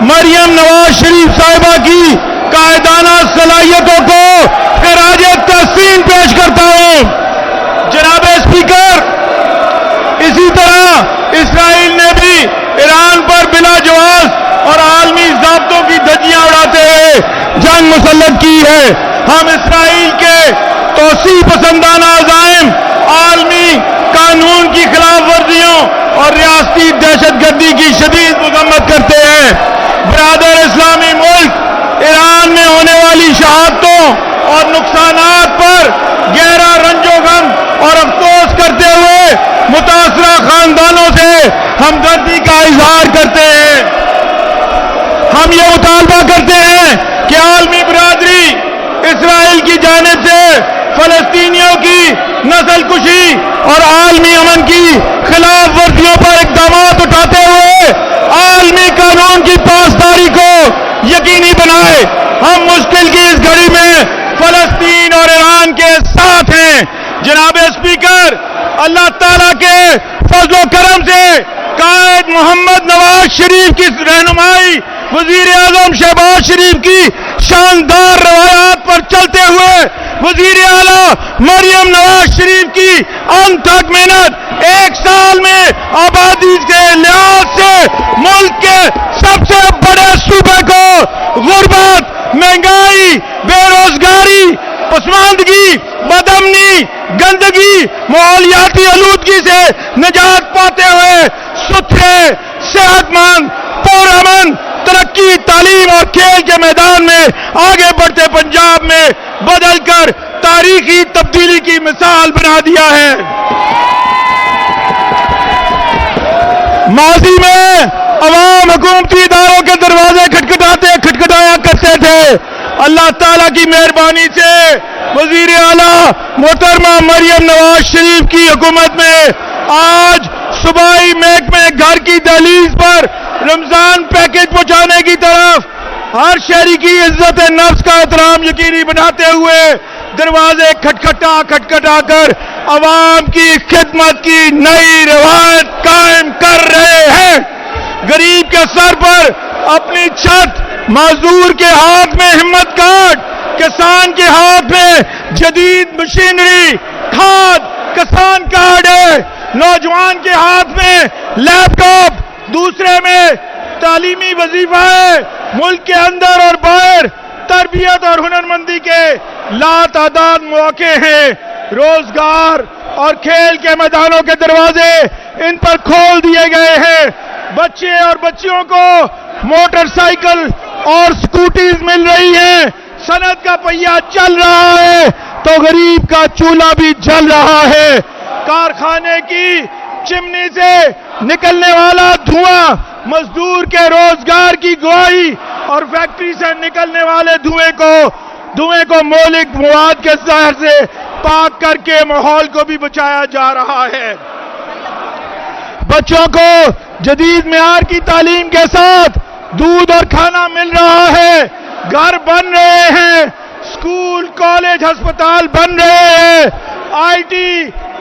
مریم نواز شریف صاحبہ کی قائدانہ صلاحیتوں کو خراج تحسین پیش کرتا ہوں۔ جناب اسپیکر، اسی طرح اسرائیل نے بھی ایران پر بلا جواز اور عالمی ضابطوں کی دھجیاں اڑاتے ہوئے جنگ مسلط کی ہے۔ ہم اسرائیل کے توسیع پسندانہ عزائم، عالمی قانون کی خلاف ورزیوں اور ریاستی دہشت گردی کی شدید مذمت کرتے ہیں۔ برادر اسلامی ملک ایران میں ہونے والی شہادتوں اور نقصانات پر گہرا رنج و غم اور افسوس کرتے ہوئے متاثرہ خاندانوں سے ہمدردی کا اظہار کرتے ہیں۔ ہم یہ مطالبہ کرتے ہیں کہ عالمی برادری اسرائیل کی جانب سے فلسطینیوں کی نسل کشی اور عالمی امن کی خلاف ورزیوں پر اقدامات اٹھاتے ہوئے عالمی قانون کی پاسداری کو یقینی بنائے۔ ہم مشکل کی اس گھڑی میں فلسطین اور ایران کے ساتھ ہیں۔ جناب اسپیکر، اللہ تعالیٰ کے فضل و کرم سے قائد محمد نواز شریف کی رہنمائی، وزیر اعظم شہباز شریف کی شاندار روایات پر چلتے ہوئے وزیر اعلیٰ مریم نواز شریف کی انتھک محنت 1 سال میں آبادی کے لحاظ سے ملک کے سب سے بڑے صوبے کو غربت، مہنگائی، بے روزگاری، پسماندگی، بدامنی، گندگی، ماحولیاتی آلودگی سے نجات پاتے ہوئے ستھرے، صحت مند، پرامن ترقی، تعلیم اور کھیل کے میدان میں آگے بڑھتے پنجاب میں بدل کر تاریخی تبدیلی کی مثال بنا دیا ہے۔ ماضی میں عوام حکومتی اداروں کے دروازے کھٹکھٹایا کرتے تھے۔ اللہ تعالیٰ کی مہربانی سے وزیر اعلیٰ محترمہ مریم نواز شریف کی حکومت میں آج صوبائی محکمے گھر کی دہلیز پر رمضان پیکج پہنچانے کی طرف ہر شہری کی عزت نفس کا احترام یقینی بناتے ہوئے دروازے کھٹکھٹا کر عوام کی خدمت کی نئی روایت قائم کر رہے ہیں۔ غریب کے سر پر اپنی چھت، معذور کے ہاتھ میں ہمت کارڈ، کسان کے ہاتھ میں جدید مشینری، کھاد کسان کارڈ ہے، نوجوان کے ہاتھ میں لیپ ٹاپ، دوسرے میں تعلیمی وظیفہ ہے۔ ملک کے اندر اور باہر تربیت اور ہنرمندی کے لاتعداد مواقع ہیں۔ روزگار اور کھیل کے میدانوں کے دروازے ان پر کھول دیے گئے ہیں۔ بچے اور بچیوں کو موٹر سائیکل اور سکوٹیز مل رہی ہیں۔ صنعت کا پہیہ چل رہا ہے تو غریب کا چولہا بھی جل رہا ہے۔ کارخانے کی چمنی سے نکلنے والا دھواں مزدور کے روزگار کی گواہی اور فیکٹری سے نکلنے والے دھوئیں کو مہلک مواد کے زہر سے پاک کر کے ماحول کو بھی بچایا جا رہا ہے۔ بچوں کو جدید معیار کی تعلیم کے ساتھ دودھ اور کھانا مل رہا ہے۔ گھر بن رہے ہیں، اسکول، کالج، ہسپتال بن رہے ہیں، آئی ٹی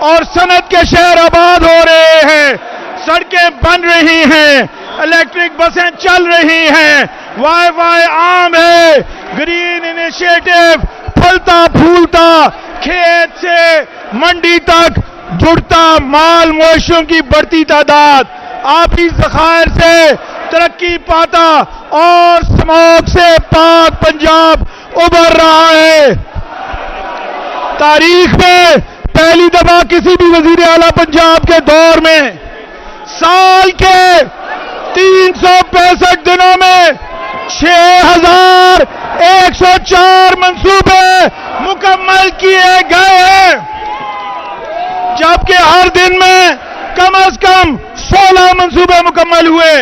اور صنعت کے شہر آباد ہو رہے ہیں، سڑکیں بن رہی ہیں، الیکٹرک بسیں چل رہی ہیں، وائی فائی عام ہے، گرین انیشیٹو پھلتا پھولتا کھیت سے منڈی تک جڑتا مال مویشیوں کی بڑھتی تعداد، آبی ذخائر سے ترقی پاتا اور سماگ سے پاک پنجاب ابھر رہا ہے۔ تاریخ میں پہلی دفعہ کسی بھی وزیر اعلیٰ پنجاب کے دور میں سال کے 365 دنوں میں 6104 منصوبے مکمل کیے گئے ہیں، جبکہ ہر دن میں کم از کم 16 منصوبے مکمل ہوئے۔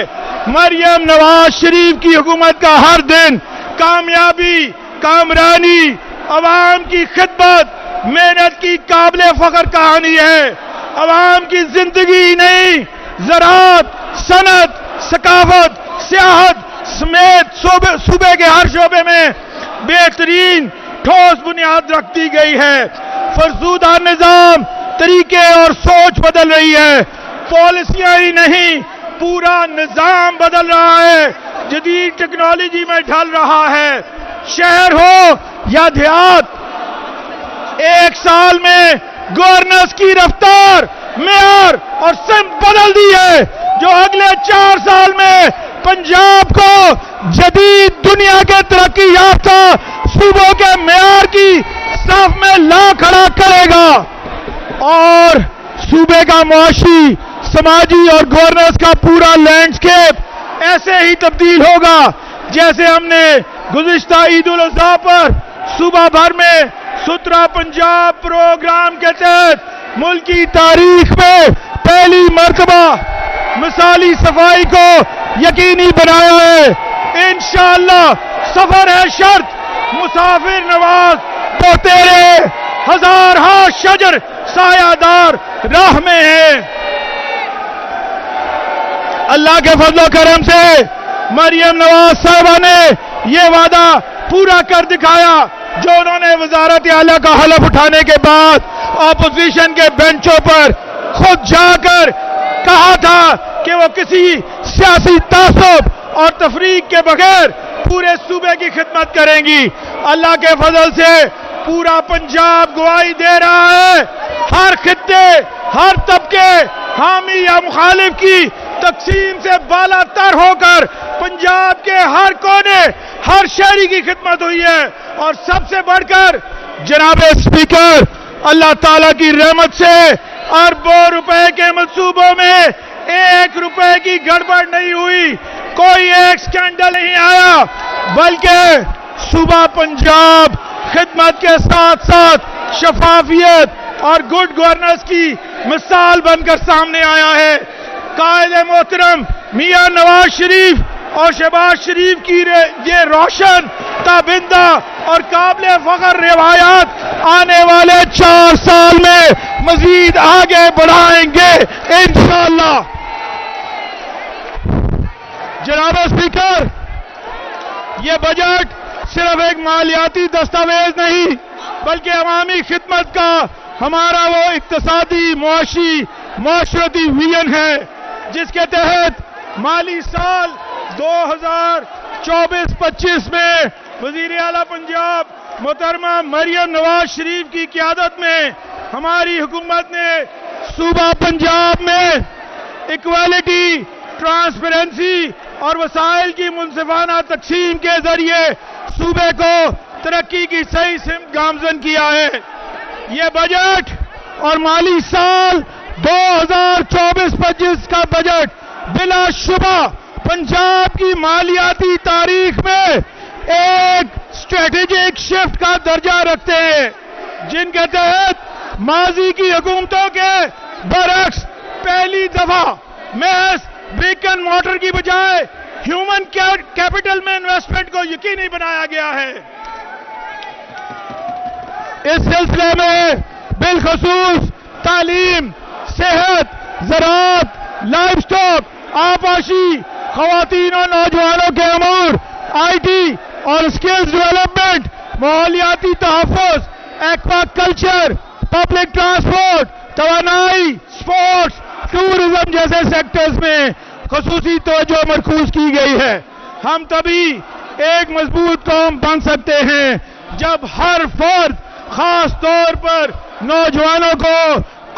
مریم نواز شریف کی حکومت کا ہر دن کامیابی، کامرانی، عوام کی خدمت، محنت کی قابل فخر کہانی ہے۔ عوام کی زندگی نہیں، زراعت، صنعت، ثقافت، سیاحت سمیت صوبے کے ہر شعبے میں بہترین ٹھوس بنیاد رکھ دی گئی ہے۔ فرسودہ نظام، طریقے اور سوچ بدل رہی ہے، پالیسیاں ہی نہیں پورا نظام بدل رہا ہے۔ جدید ٹیکنالوجی میں ڈھل رہا ہے. شہر ہو یا دیہات، ایک سال میں گورننس کی رفتار، معیار اور سمت بدل دی ہے، جو اگلے 4 سال میں پنجاب کو جدید دنیا کے ترقی یافتہ صوبوں کے معیار کی صف میں لا کھڑا کرے گا، اور صوبے کا معاشی، سماجی اور گورننس کا پورا لینڈسکیپ ایسے ہی تبدیل ہوگا جیسے ہم نے گزشتہ عید الاضحیٰ پر صوبہ بھر میں 17 پنجاب پروگرام کے تحت ملک کی تاریخ میں پہلی مرتبہ مثالی صفائی کو یقینی بنایا ہے. انشاءاللہ سفر ہے شرط، مسافر نواز تو تیرے ہزار ہاں شجر سایہ دار راہ میں ہے. اللہ کے فضل و کرم سے مریم نواز صاحبہ نے یہ وعدہ پورا کر دکھایا جو انہوں نے وزارت اعلیٰ کا حلف اٹھانے کے بعد اپوزیشن کے بینچوں پر خود جا کر کہا تھا کہ وہ کسی سیاسی تعصب اور تفریق کے بغیر پورے صوبے کی خدمت کریں گی. اللہ کے فضل سے پورا پنجاب گواہی دے رہا ہے. ہر خطے، ہر طبقے، حامی یا مخالف کی تقسیم سے بالا تر ہو کر پنجاب کے ہر کونے، ہر شہری کی خدمت ہوئی ہے. اور سب سے بڑھ کر جناب اسپیکر، اللہ تعالیٰ کی رحمت سے اربوں روپے کے منصوبوں میں 1 روپے کی گڑبڑ نہیں ہوئی، کوئی ایک سکینڈل نہیں آیا، بلکہ صوبہ پنجاب خدمت کے ساتھ ساتھ شفافیت اور گڈ گورننس کی مثال بن کر سامنے آیا ہے. قائد محترم میاں نواز شریف اور شہباز شریف کی یہ روشن، تابندہ اور قابل فخر روایات آنے والے 4 سال میں مزید آگے بڑھائیں گے انشاءاللہ. جناب اسپیکر، یہ بجٹ صرف ایک مالیاتی دستاویز نہیں بلکہ عوامی خدمت کا ہمارا وہ اقتصادی، معاشی، معاشرتی ویژن ہے جس کے تحت مالی سال 2024-25 میں وزیر اعلیٰ پنجاب محترمہ مریم نواز شریف کی قیادت میں ہماری حکومت نے صوبہ پنجاب میں ایکوالٹی، ٹرانسپیرنسی اور وسائل کی منصفانہ تقسیم کے ذریعے صوبے کو ترقی کی صحیح سمت گامزن کیا ہے. یہ بجٹ اور مالی سال 2024-25 کا بجٹ بلا شبہ پنجاب کی مالیاتی تاریخ میں ایک اسٹریٹجک شفٹ کا درجہ رکھتے ہیں، جن کے تحت ماضی کی حکومتوں کے برعکس پہلی دفعہ محض برک اینڈ مارٹر کی بجائے ہیومن کیپٹل میں انویسٹمنٹ کو یقینی بنایا گیا ہے. اس سلسلے میں بالخصوص تعلیم، صحت، زراعت، لائف سٹاک، آبپاشی، خواتین اور نوجوانوں کے امور، آئی ٹی اور اسکلز ڈیولپمنٹ، ماحولیاتی تحفظ، ایکوا کلچر، پبلک ٹرانسپورٹ، توانائی، سپورٹس، ٹورزم جیسے سیکٹرز میں خصوصی توجہ مرکوز کی گئی ہے. ہم تبھی ایک مضبوط قوم بن سکتے ہیں جب ہر فرد، خاص طور پر نوجوانوں کو